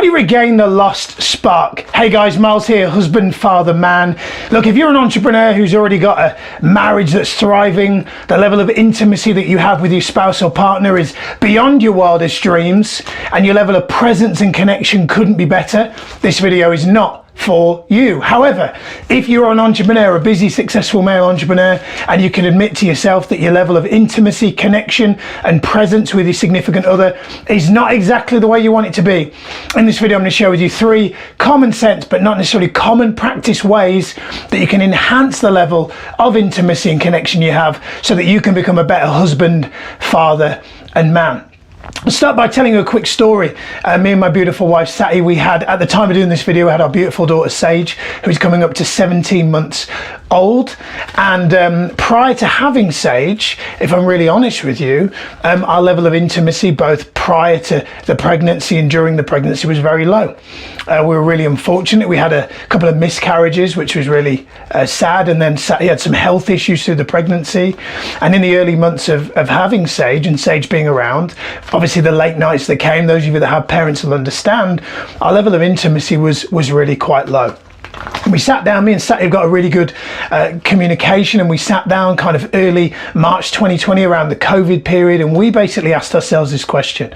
How do you regain the lost spark? Hey guys, Miles here, husband, father, man. Look, if you're an entrepreneur who's already got a marriage that's thriving, the level of intimacy that you have with your spouse or partner is beyond your wildest dreams, and your level of presence and connection couldn't be better, this video is not for you. However, if you're an entrepreneur, a busy, successful male entrepreneur, and you can admit to yourself that your level of intimacy, connection, and presence with your significant other is not exactly the way you want it to be, in this video I'm going to share with you 3 common sense but not necessarily common practice ways that you can enhance the level of intimacy and connection you have so that you can become a better husband, father, and man. I'll start by telling you a quick story. Me and my beautiful wife Sati, we had, at the time of doing this video, we had our beautiful daughter Sage, who's coming up to 17 months old. And prior to having Sage, if I'm really honest with you, our level of intimacy, both prior to the pregnancy and during the pregnancy, was very low. We were really unfortunate. We had a couple of miscarriages, which was really sad. And then Sati had some health issues through the pregnancy. And in the early months of having Sage, and Sage being around, obviously the late nights that came, those of you that have parents will understand, our level of intimacy was really quite low. And we sat down, me and Sati have got a really good communication, and we sat down kind of early March 2020 around the COVID period, and we basically asked ourselves this question: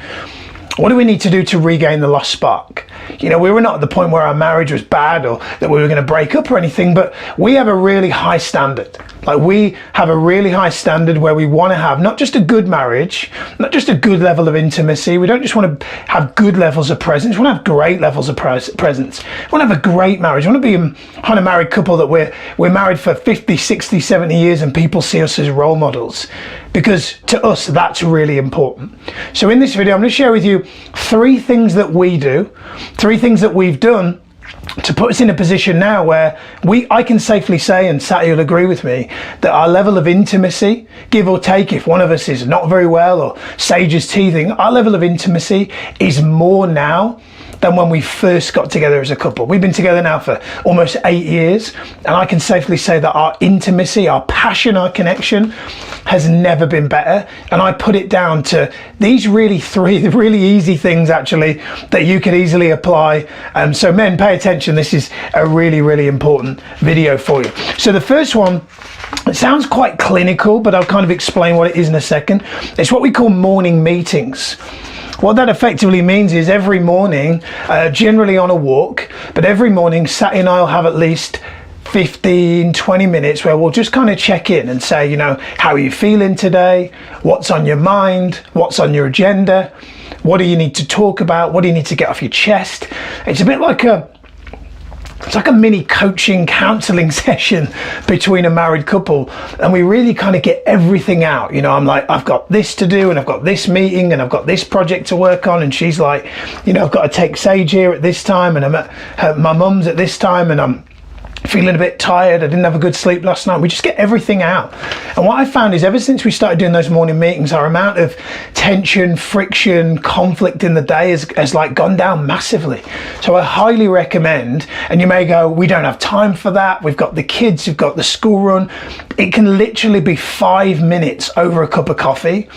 what do we need to do to regain the lost spark? You know, we were not at the point where our marriage was bad or that we were going to break up or anything, but we have a really high standard. Like, we have a really high standard where we want to have not just a good marriage, not just a good level of intimacy. We don't just want to have good levels of presence. We want to have great levels of presence. We want to have a great marriage. We want to be a kind of married couple that we're married for 50, 60, 70 years and people see us as role models, because to us, that's really important. So in this video, I'm going to share with you 3 things that we do, 3 things that we've done to put us in a position now where I can safely say, and Sati will agree with me, that our level of intimacy, give or take, if one of us is not very well or Sage is teething, our level of intimacy is more now than when we first got together as a couple. We've been together now for almost 8 years, and I can safely say that our intimacy, our passion, our connection has never been better. And I put it down to these really 3 really easy things actually that you could easily apply. So men, pay attention. This is a really, really important video for you. So the first one, it sounds quite clinical, but I'll kind of explain what it is in a second. It's what we call morning meetings. What that effectively means is every morning, generally on a walk, but every morning Sati and I will have at least 15, 20 minutes where we'll just kind of check in and say, you know, how are you feeling today? What's on your mind? What's on your agenda? What do you need to talk about? What do you need to get off your chest? It's a bit like it's like a mini coaching, counseling session between a married couple, and we really kind of get everything out. You know, I'm like, I've got this to do, and I've got this meeting, and I've got this project to work on, and she's like, you know, I've got to take Sage here at this time, and I'm at my mum's at this time, and I'm feeling a bit tired, I didn't have a good sleep last night. We just get everything out. And what I found is ever since we started doing those morning meetings, our amount of tension, friction, conflict in the day has like gone down massively. So I highly recommend, and you may go, we don't have time for that, we've got the kids, we've got the school run. It can literally be 5 minutes over a cup of coffee.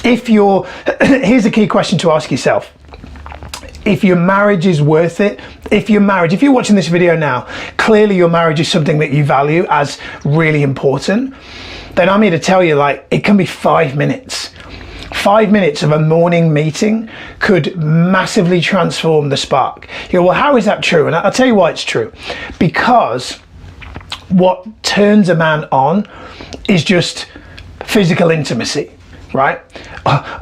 If you're, here's a key question to ask yourself: if your marriage is worth it. If you're watching this video now, clearly your marriage is something that you value as really important, then I'm here to tell you, like, it can be 5 minutes. 5 minutes of a morning meeting could massively transform the spark. You go, well, how is that true? And I'll tell you why it's true. Because what turns a man on is just physical intimacy. Right?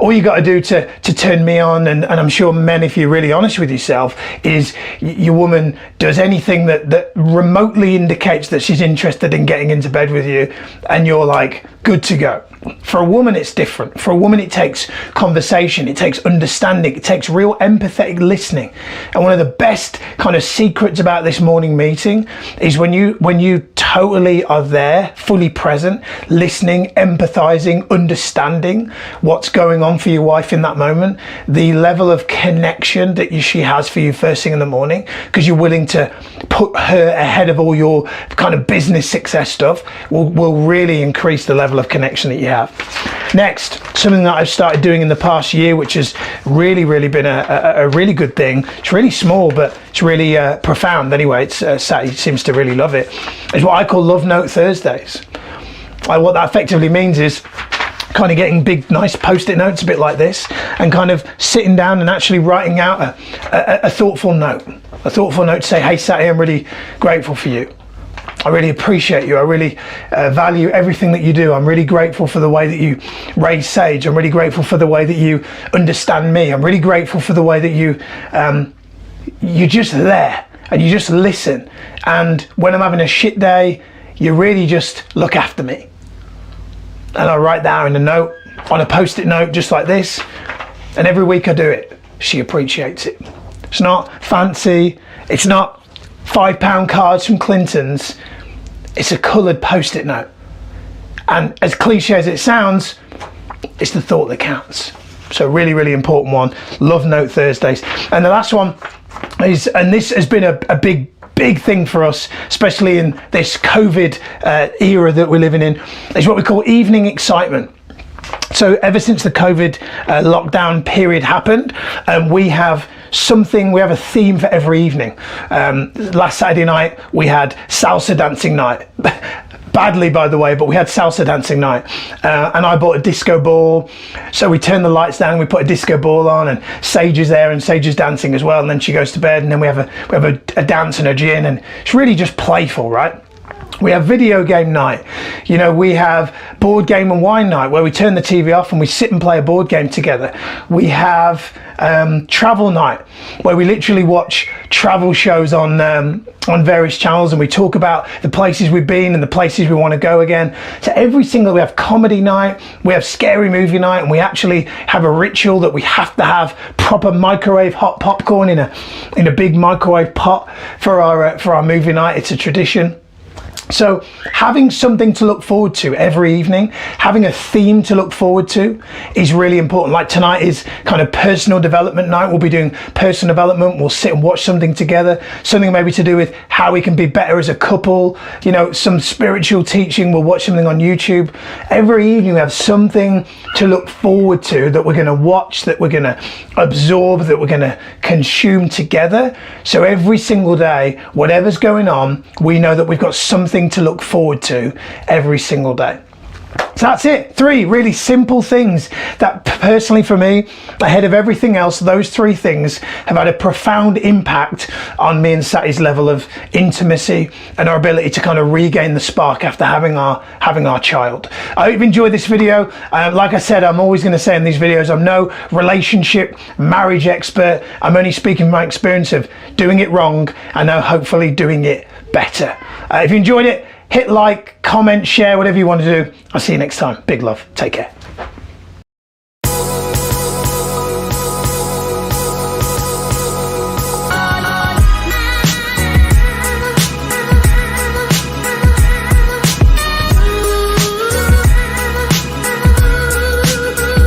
All you got to do to turn me on, and I'm sure men, if you're really honest with yourself, is your woman does anything that remotely indicates that she's interested in getting into bed with you, and you're like, good to go. For a woman, it's different. For a woman, it takes conversation, it takes understanding, it takes real empathetic listening. And one of the best kind of secrets about this morning meeting is when you totally are there, fully present, listening, empathizing, understanding what's going on for your wife in that moment, the level of connection that she has for you first thing in the morning, because you're willing to put her ahead of all your kind of business success stuff, will really increase the level level of connection that you have. Next, something that I've started doing in the past year, which has really been a really good thing. It's really small, but it's really profound. Anyway, Sally seems to really love it. Is what I call Love Note Thursdays. What that effectively means is kind of getting big, nice post-it notes, a bit like this, and kind of sitting down and actually writing out a thoughtful note. A thoughtful note to say, hey, Sally, I'm really grateful for you. I really appreciate you. I really value everything that you do. I'm really grateful for the way that you raise Sage. I'm really grateful for the way that you understand me. I'm really grateful for the way that you're just there and you just listen. And when I'm having a shit day, you really just look after me. And I write that in a note, on a post-it note, just like this. And every week I do it. She appreciates it. It's not fancy. It's not £5 cards from Clinton's. It's a coloured post-it note. And as cliche as it sounds, it's the thought that counts. So really important one. Love Note Thursdays. And the last one is, and this has been a big thing for us, especially in this COVID era that we're living in, is what we call evening excitement. So ever since the COVID lockdown period happened, we have a theme for every evening. Last Saturday night we had salsa dancing night. Badly, by the way, but we had salsa dancing night, and I bought a disco ball. So we turned the lights down, we put a disco ball on, and Sage is there, and Sage is dancing as well. And then she goes to bed, and then we have a dance and a gin, and it's really just playful, right? We have video game night. You know, we have board game and wine night, where we turn the TV off and we sit and play a board game together. We have travel night, where we literally watch travel shows on various channels, and we talk about the places we've been and the places we want to go again. So we have comedy night, we have scary movie night, and we actually have a ritual that we have to have proper microwave hot popcorn in a big microwave pot for our movie night. It's a tradition. So having something to look forward to every evening, having a theme to look forward to is really important. Like tonight is kind of personal development night. We'll be doing personal development. We'll sit and watch something together, something maybe to do with how we can be better as a couple, you know, some spiritual teaching. We'll watch something on YouTube. Every evening we have something to look forward to that we're going to watch, that we're going to absorb, that we're going to consume together. So every single day, whatever's going on, we know that we've got something to look forward to every single day. So that's it. 3 really simple things that personally for me, ahead of everything else, those 3 things have had a profound impact on me and Sati's level of intimacy and our ability to kind of regain the spark after having our child. I hope you've enjoyed this video. Like I said, I'm always going to say in these videos, I'm no relationship marriage expert. I'm only speaking from my experience of doing it wrong and now hopefully doing it better. If you enjoyed it, hit like, comment, share, whatever you want to do. I'll see you next time. Big love. Take care.